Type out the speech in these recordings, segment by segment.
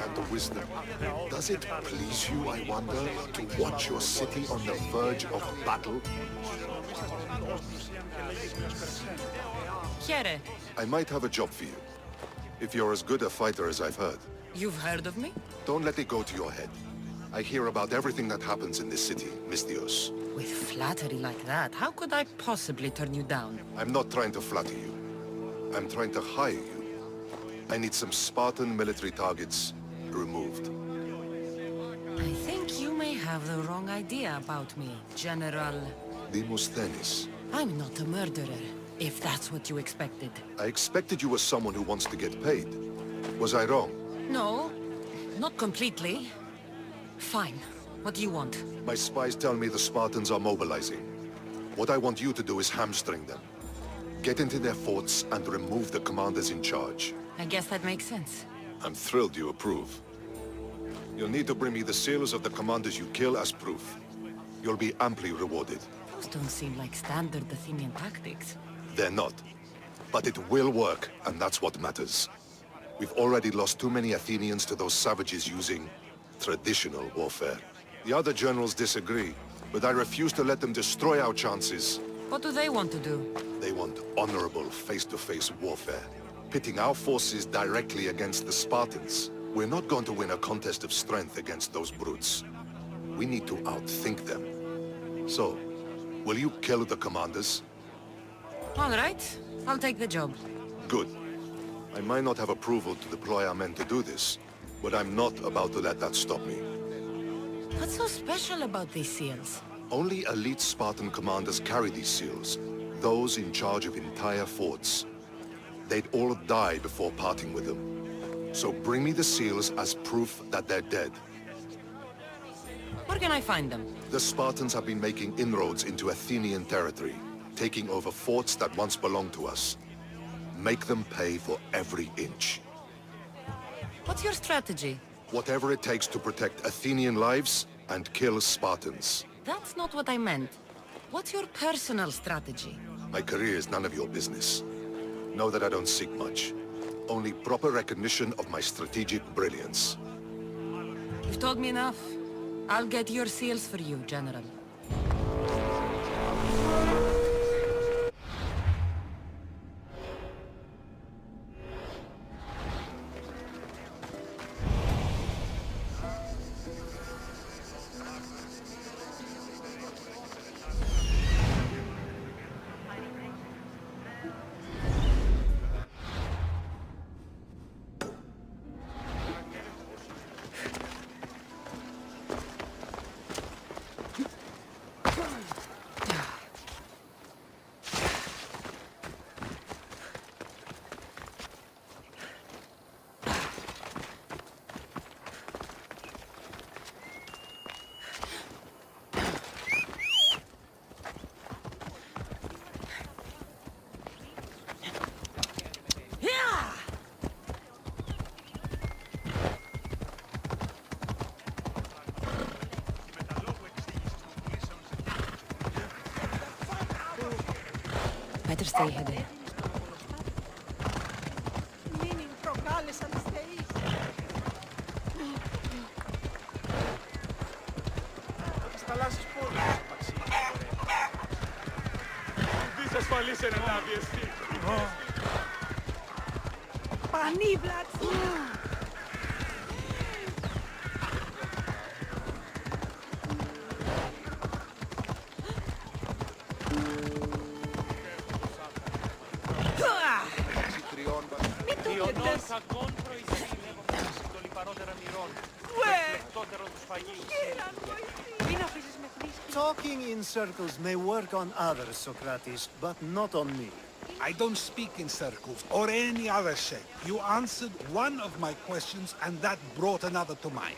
and wisdom. Does it please you, I wonder, to watch your city on the verge of battle? Here. I might have a job for you, if you're as good a fighter as I've heard. You've heard of me? Don't let it go to your head. I hear about everything that happens in this city, Misthios. With flattery like that, how could I possibly turn you down? I'm not trying to flatter you. I'm trying to hire you. I need some Spartan military targets removed. I think you may have the wrong idea about me, General. Demosthenes. I'm not a murderer, if that's what you expected. I expected you were someone who wants to get paid. Was I wrong? No, not completely. Fine. What do you want? My spies tell me the Spartans are mobilizing. What I want you to do is hamstring them. Get into their forts and remove the commanders in charge. I guess that makes sense. I'm thrilled you approve. You'll need to bring me the seals of the commanders you kill as proof. You'll be amply rewarded. Those don't seem like standard Athenian tactics. They're not. But it will work, and that's what matters. We've already lost too many Athenians to those savages using traditional warfare. The other generals disagree, but I refuse to let them destroy our chances. What do they want to do? They want honorable face-to-face warfare, pitting our forces directly against the Spartans. We're not going to win a contest of strength against those brutes. We need to outthink them. So, will you kill the commanders? All right. I'll take the job. Good. I might not have approval to deploy our men to do this, but I'm not about to let that stop me. What's so special about these seals? Only elite Spartan commanders carry these seals, those in charge of entire forts. They'd all die before parting with them. So bring me the seals as proof that they're dead. Where can I find them? The Spartans have been making inroads into Athenian territory, taking over forts that once belonged to us. Make them pay for every inch. What's your strategy? Whatever it takes to protect Athenian lives and kill Spartans. That's not what I meant. What's your personal strategy? My career is none of your business. Know that I don't seek much. Only proper recognition of my strategic brilliance. You've told me enough. I'll get your seals for you, General. Better stay hidden. Talking in circles may work on others, Socrates, but not on me. I don't speak in circles or any other shape. You answered one of my questions and that brought another to mind.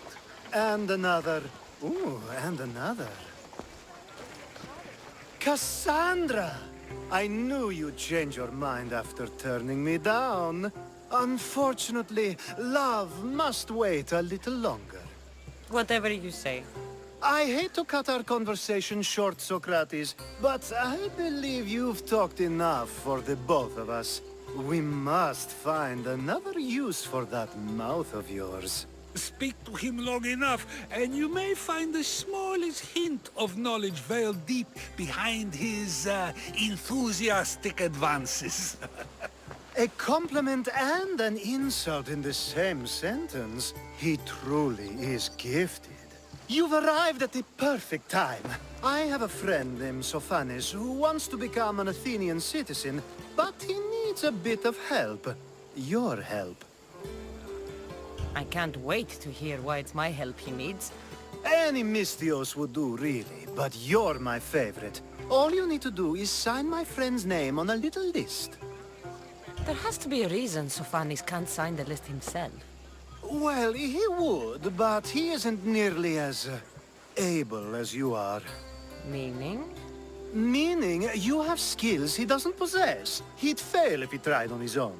And another. Ooh, and another. Kassandra! I knew you'd change your mind after turning me down. Unfortunately, love must wait a little longer. Whatever you say. I hate to cut our conversation short, Socrates, but I believe you've talked enough for the both of us. We must find another use for that mouth of yours. Speak to him long enough, and you may find the smallest hint of knowledge veiled deep behind his enthusiastic advances. A compliment and an insult in the same sentence. He truly is gifted. You've arrived at the perfect time. I have a friend named Sophanis who wants to become an Athenian citizen, but he needs a bit of help. Your help. I can't wait to hear why it's my help he needs. Any Misthios would do, really, but you're my favorite. All you need to do is sign my friend's name on a little list. There has to be a reason Sophanis can't sign the list himself. Well, he would, but he isn't nearly as able as you are. Meaning? Meaning, you have skills he doesn't possess. He'd fail if he tried on his own.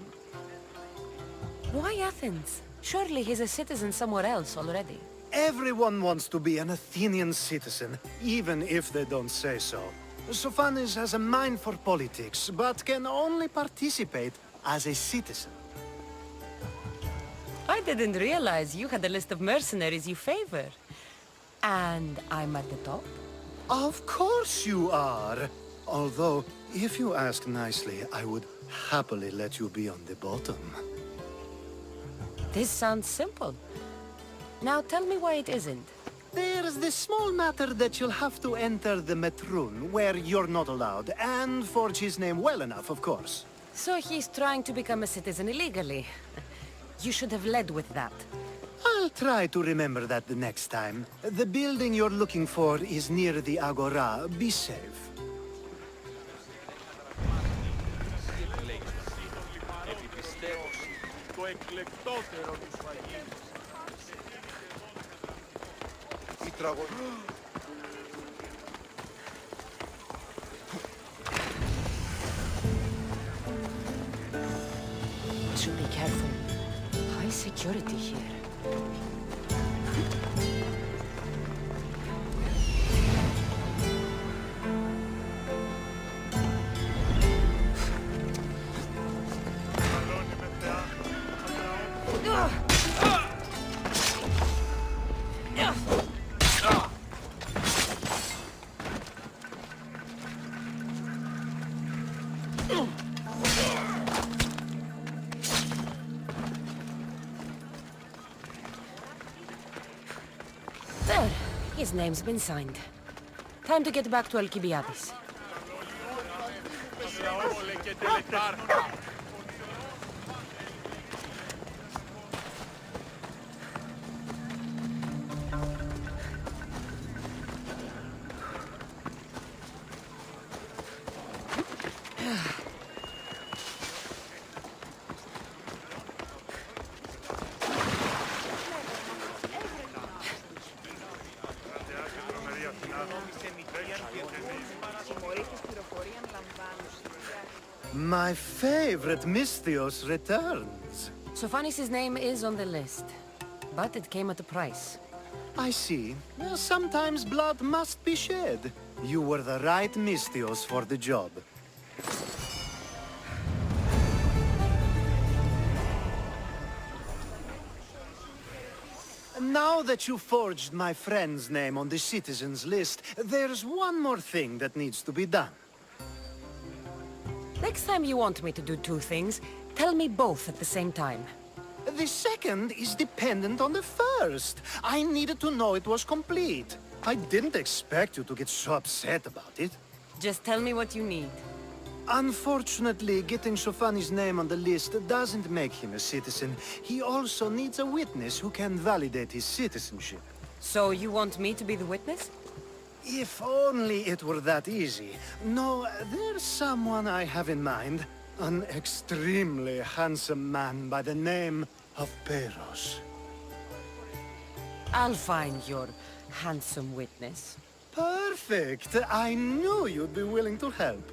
Why Athens? Surely he's a citizen somewhere else already. Everyone wants to be an Athenian citizen, even if they don't say so. Sophanis has a mind for politics, but can only participate as a citizen. I didn't realize you had a list of mercenaries you favor. And I'm at the top? Of course you are! Although, if you ask nicely, I would happily let you be on the bottom. This sounds simple. Now tell me why it isn't. There's the small matter that you'll have to enter the Metroon, where you're not allowed, and forge his name well enough, of course. So he's trying to become a citizen illegally. You should have led with that. I'll try to remember that the next time. The building you're looking for is near the Agora. Be safe. Should be careful. High security here. There. His name's been signed. Time to get back to Alkibiades. My favorite Misthios returns. Sophanis' name is on the list, but it came at a price. I see. Well, sometimes blood must be shed. You were the right Misthios for the job. Now that you forged my friend's name on the citizens list, there's one more thing that needs to be done. Next time you want me to do two things, tell me both at the same time. The second is dependent on the first. I needed to know it was complete. I didn't expect you to get so upset about it. Just tell me what you need. Unfortunately, getting Sophanis' name on the list doesn't make him a citizen. He also needs a witness who can validate his citizenship. So you want me to be the witness? If only it were that easy. No, there's someone I have in mind. An extremely handsome man by the name of Peros. I'll find your handsome witness. Perfect! I knew you'd be willing to help.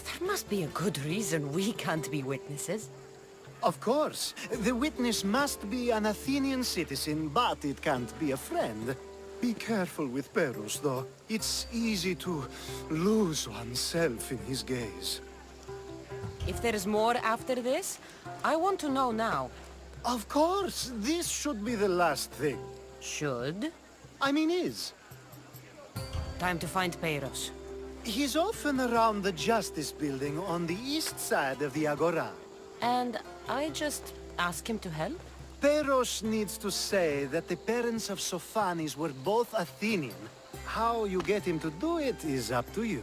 There must be a good reason we can't be witnesses. Of course. The witness must be an Athenian citizen, but it can't be a friend. Be careful with Peros, though. It's easy to lose oneself in his gaze. If there is more after this, I want to know now. Of course, this should be the last thing. Should? I mean is. Time to find Peiros. He's often around the Justice Building on the east side of the Agora. And I just ask him to help? Peiros needs to say that the parents of Sophanis were both Athenian. How you get him to do it is up to you.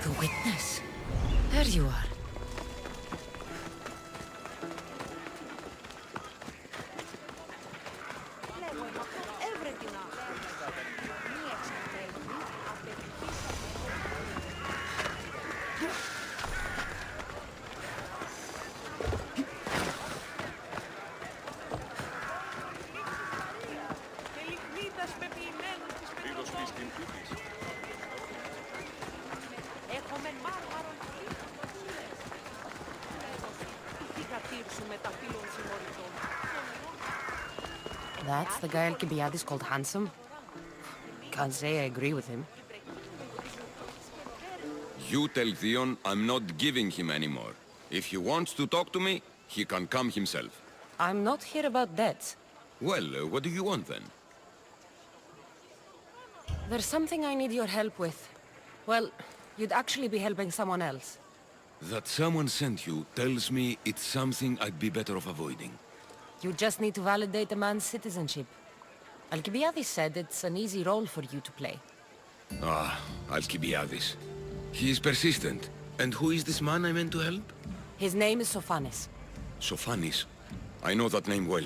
The witness. There you are. That's the guy Alkibiades called handsome? Can't say I agree with him. You tell Theon I'm not giving him anymore. If he wants to talk to me, he can come himself. I'm not here about debts. Well, what do you want then? There's something I need your help with. Well, you'd actually be helping someone else. That someone sent you tells me it's something I'd be better off avoiding. You just need to validate a man's citizenship. Alkibiades said it's an easy role for you to play. Ah, Alkibiades. He is persistent. And who is this man I meant to help? His name is Sophanis. Sophanis. I know that name well.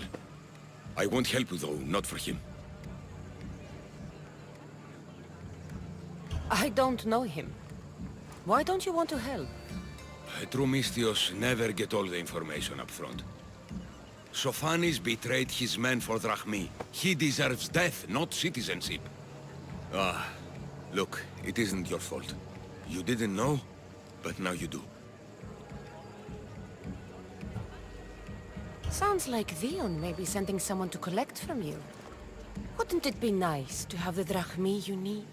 I won't help you though, not for him. I don't know him. Why don't you want to help? True mystios never get all the information up front. Sophanis betrayed his men for drachmi. He deserves death, not citizenship. Ah, look, it isn't your fault. You didn't know, but now you do. Sounds like Theon may be sending someone to collect from you. Wouldn't it be nice to have the drachmi you need?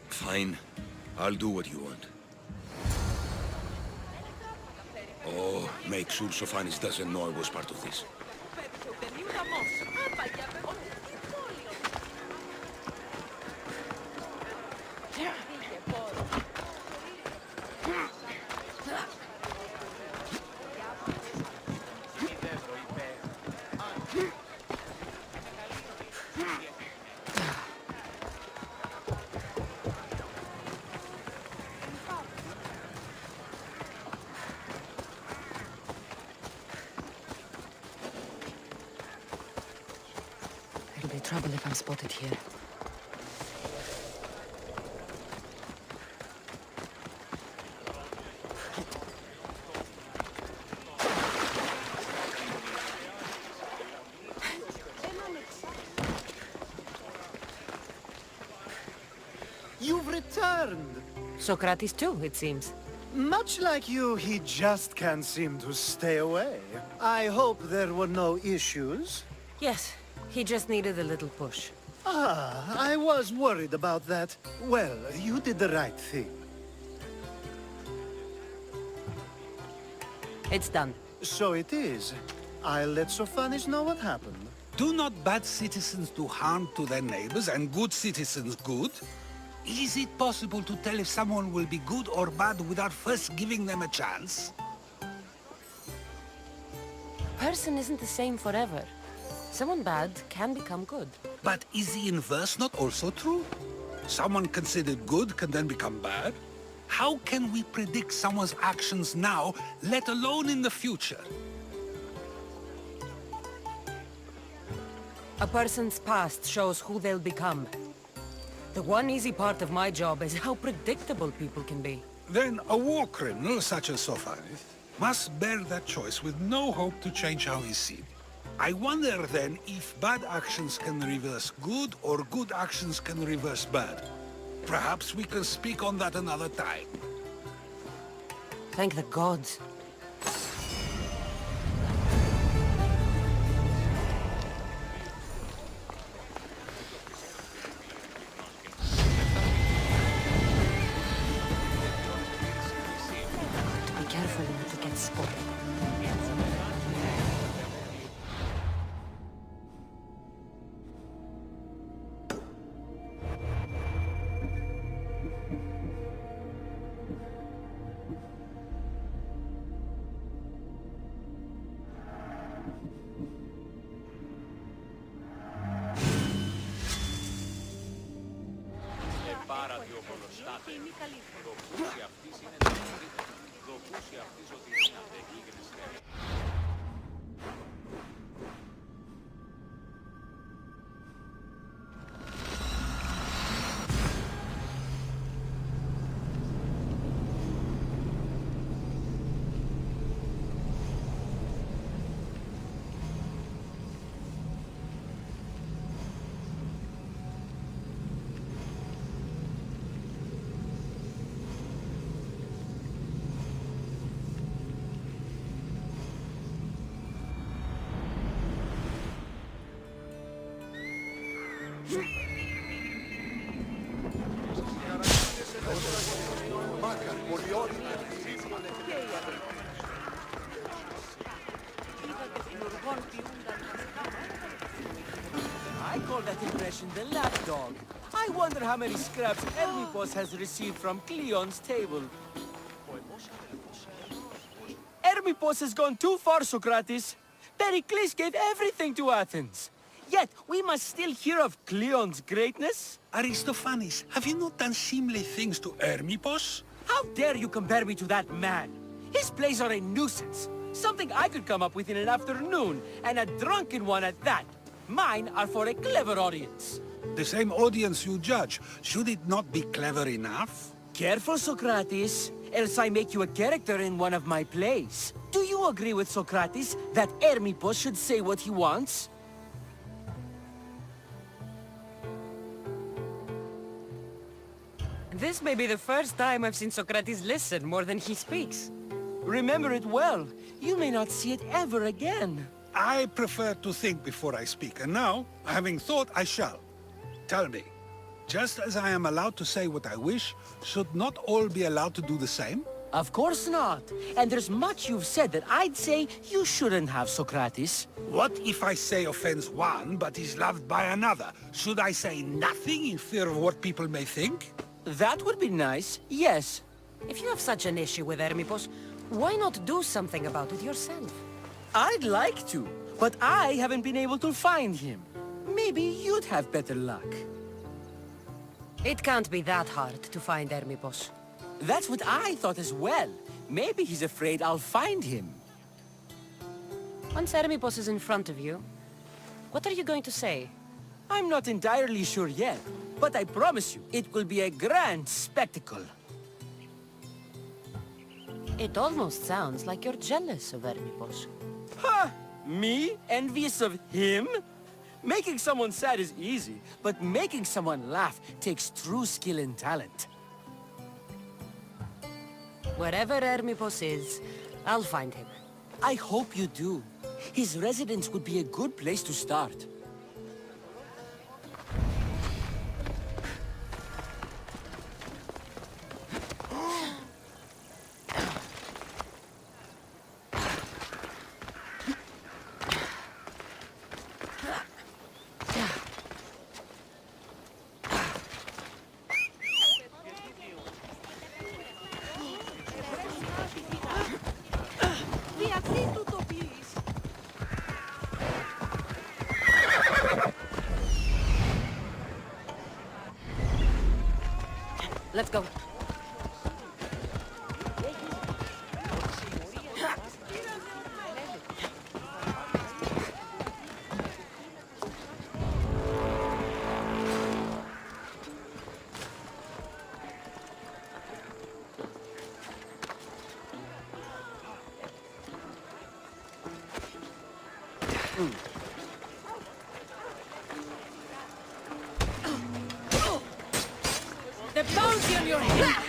Fine. I'll do what you want. Oh, make sure Sophanis doesn't know I was part of this. It'll be trouble if I'm spotted here. You've returned! Socrates too, it seems. Much like you, he just can't seem to stay away. I hope there were no issues. Yes, he just needed a little push. Ah, I was worried about that. Well, you did the right thing. It's done. So it is. I'll let Sophanis know what happened. Do not bad citizens do harm to their neighbors and good citizens good? Is it possible to tell if someone will be good or bad without first giving them a chance? Person isn't the same forever. Someone bad can become good. But is the inverse not also true? Someone considered good can then become bad? How can we predict someone's actions now, let alone in the future? A person's past shows who they'll become. The one easy part of my job is how predictable people can be. Then a war criminal such as Sophanis must bear that choice with no hope to change how he's seen. I wonder then if bad actions can reverse good or good actions can reverse bad. Perhaps we can speak on that another time. Thank the gods. I call that impression the lapdog. I wonder how many scraps Hermippos has received from Cleon's table. Hermippos has gone too far, Socrates. Pericles gave everything to Athens. Yet, we must still hear of Cleon's greatness. Aristophanes, have you not done seemly things to Hermippos? How dare you compare me to that man? His plays are a nuisance. Something I could come up with in an afternoon, and a drunken one at that. Mine are for a clever audience. The same audience you judge. Should it not be clever enough? Careful, Socrates, else I make you a character in one of my plays. Do you agree with Socrates that Hermippos should say what he wants? This may be the first time I've seen Socrates listen more than he speaks. Remember it well. You may not see it ever again. I prefer to think before I speak, and now, having thought, I shall. Tell me, just as I am allowed to say what I wish, should not all be allowed to do the same? Of course not. And there's much you've said that I'd say you shouldn't have, Socrates. What if I say offends one, but is loved by another? Should I say nothing in fear of what people may think? That would be nice, yes. If you have such an issue with Hermippos, why not do something about it yourself? I'd like to, but I haven't been able to find him. Maybe you'd have better luck. It can't be that hard to find Hermippos. That's what I thought as well. Maybe he's afraid I'll find him. Once Hermippos is in front of you, what are you going to say? I'm not entirely sure yet, but I promise you, it will be a grand spectacle. It almost sounds like you're jealous of Hermippos. Ha! Me? Envious of him? Making someone sad is easy, but making someone laugh takes true skill and talent. Wherever Hermippos is, I'll find him. I hope you do. His residence would be a good place to start. Let's go. The bounty on your head!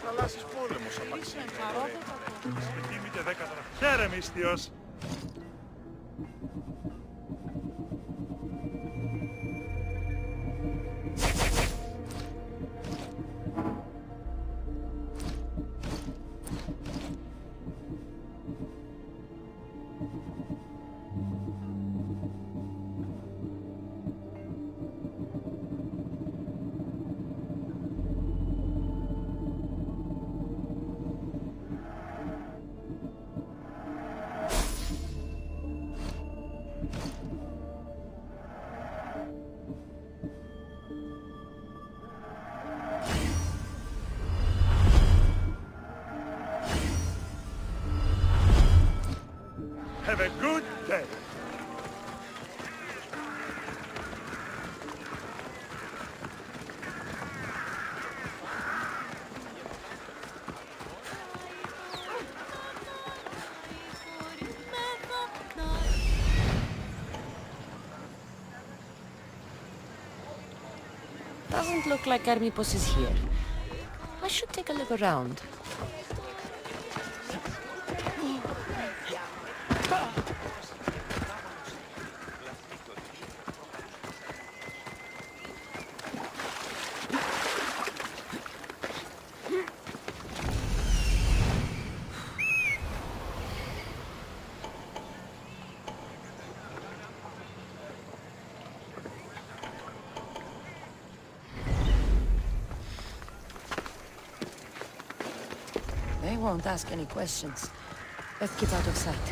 θαλάσσης πόλεμος απαξίνει. Εκτιμείται 10 δραχμές. Χαίρε, μυστιος. Have a good day. Doesn't look like Hermipos is here. I should take a look around. They won't ask any questions. Let's keep out of sight.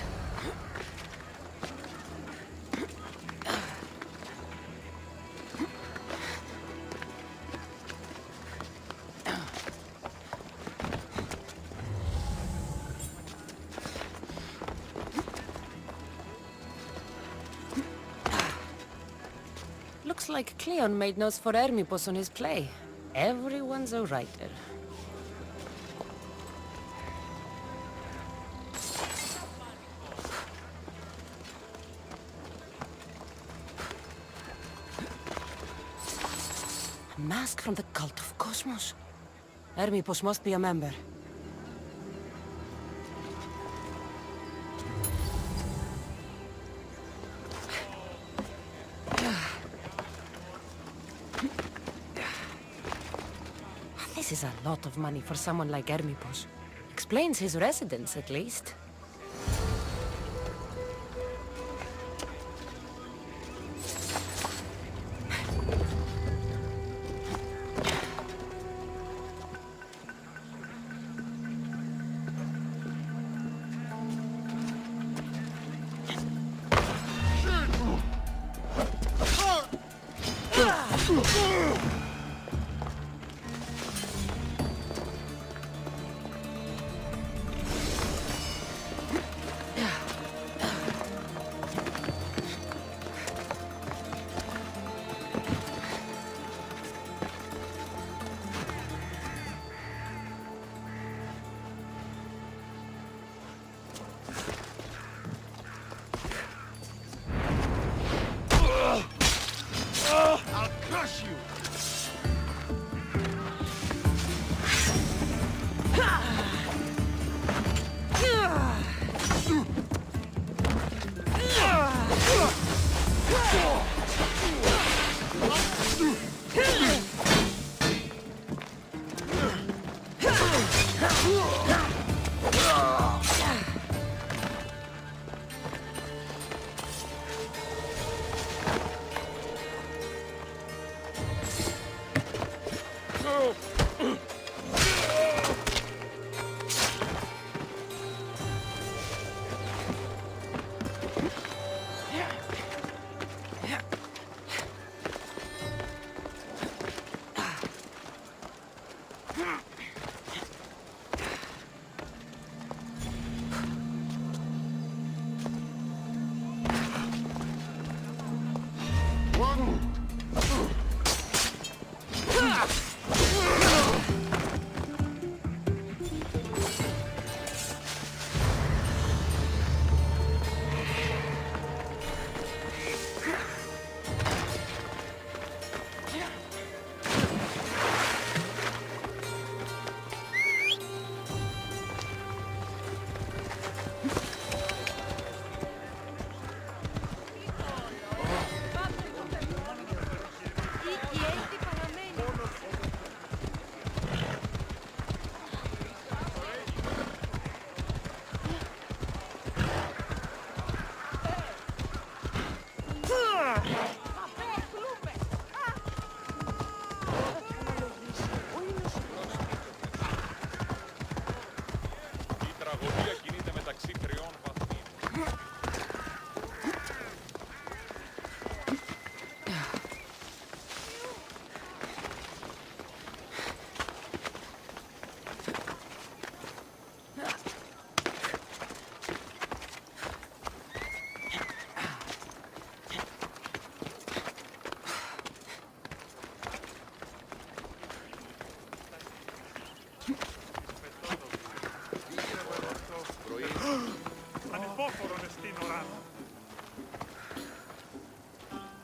Looks like Cleon made notes for Hermipos on his play. Everyone's a writer. A mask from the cult of Cosmos. Hermipos must be a member. This is a lot of money for someone like Hermipos. Explains his residence, at least.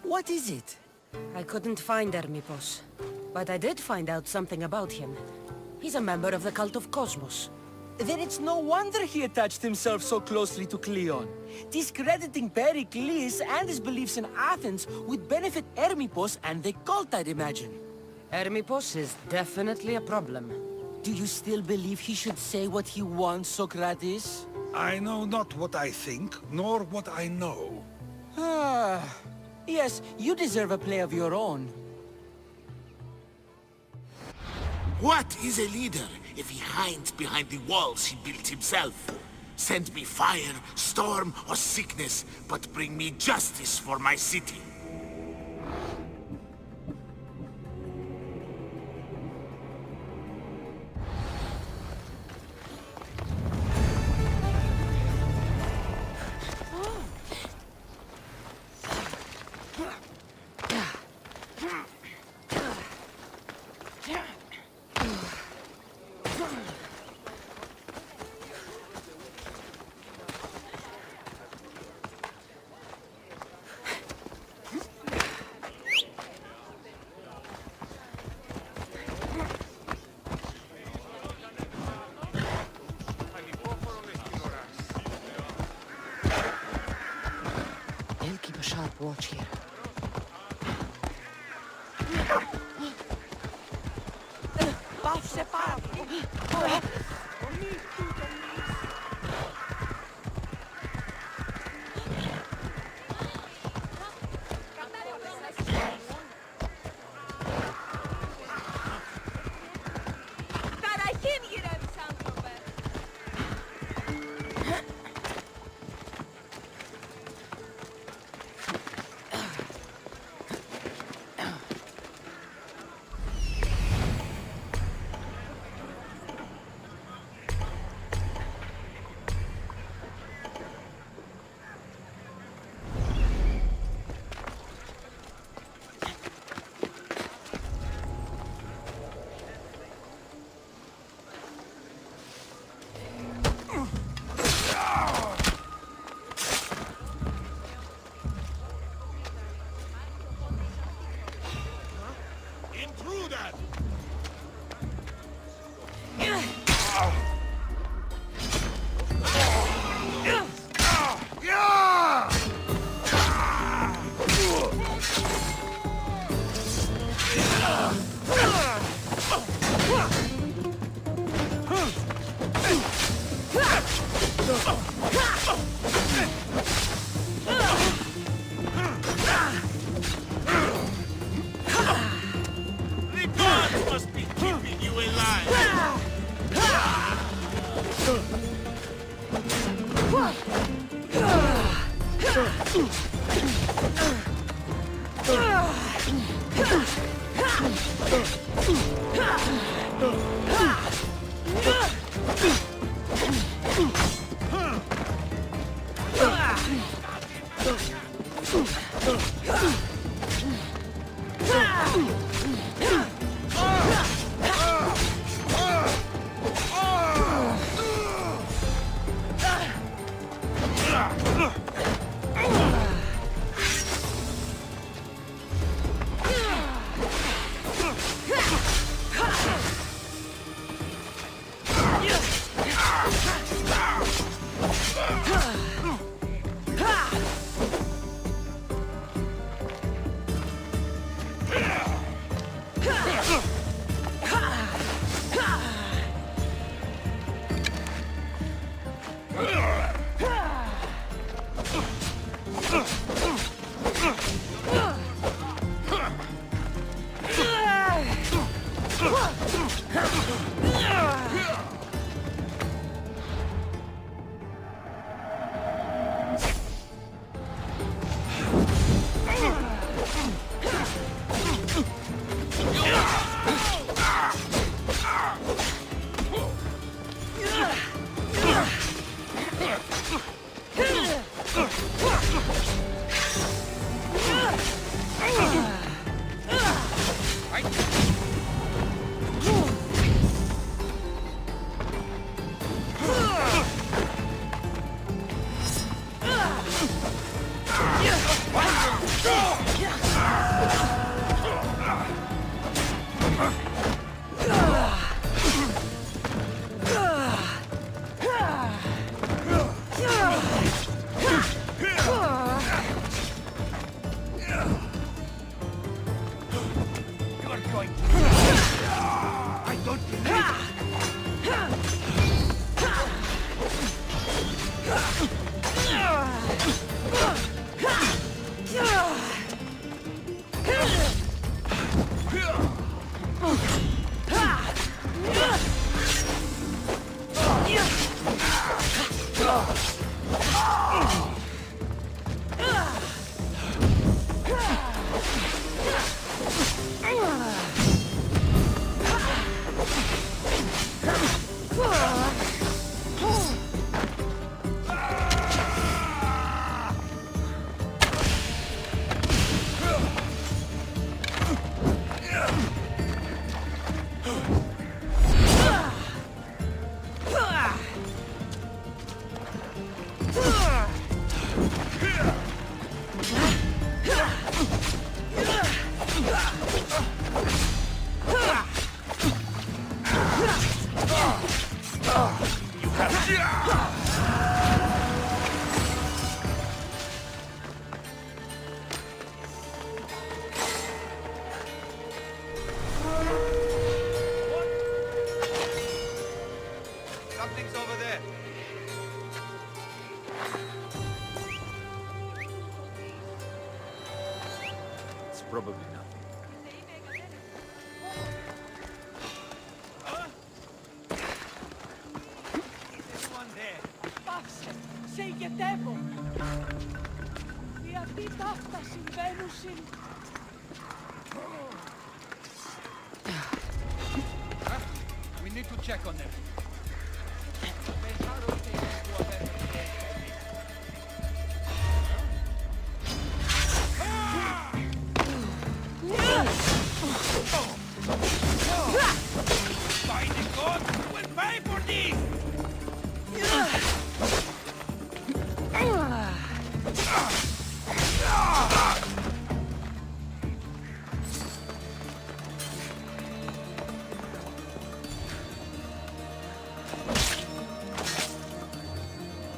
What is it? I couldn't find Hermippos, but I did find out something about him. He's a member of the cult of Cosmos. Then it's no wonder he attached himself so closely to Cleon. Discrediting Pericles and his beliefs in Athens would benefit Hermippos and the cult, I'd imagine. Hermippos is definitely a problem. Do you still believe he should say what he wants, Socrates? I know not what I think, nor what I know. Ah, yes, you deserve a play of your own. What is a leader if he hides behind the walls he built himself? Send me fire, storm, or sickness, but bring me justice for my city. I'll keep a sharp watch here. The gods must be keeping you alive. Something's over there. It's probably nothing. Anyone there? Πάψε! Σε ηγετεύω! Γιατί τα αυτά συμβαίνουν συν... We need to check on them. By the gods, we'll pay for this!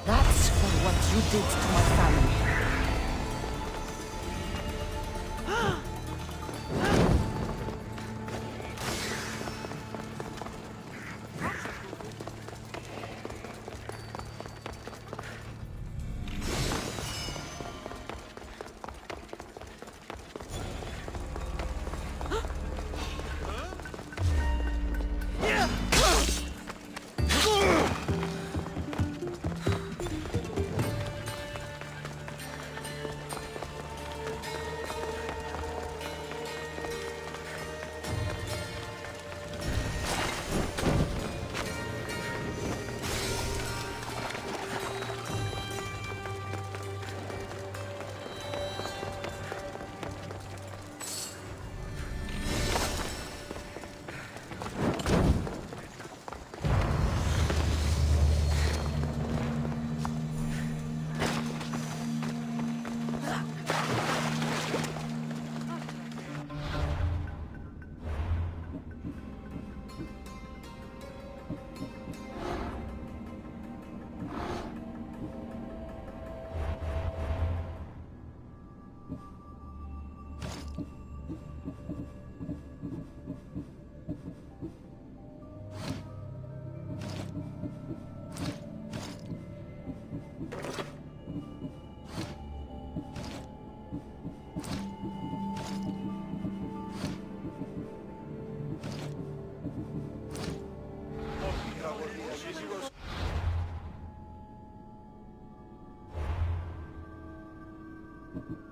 That's for what you did to my family. you